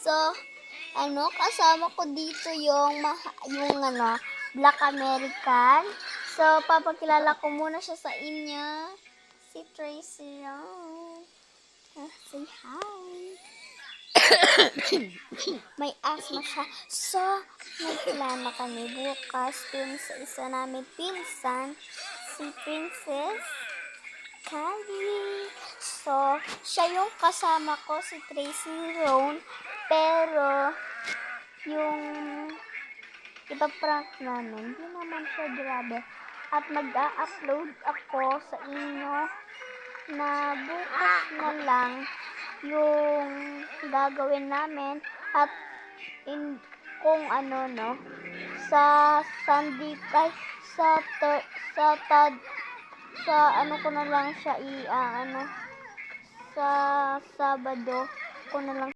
So, kasama ko dito yung Black American. So, papakilala ko muna siya sa inyo. Si Tracy Rowe. Say hi. May asthma siya. So, may plano kami bukas dun sa isa namin pinsan, si Princess Callie. So, siya yung kasama ko, si Tracy Rowe. Pero, yung ipaprank namin, hindi naman siya grabe. At mag-a-upload ako sa inyo na bukas na lang yung gagawin namin at kung sa Sunday sa ko na lang siya sa Sabado ko na lang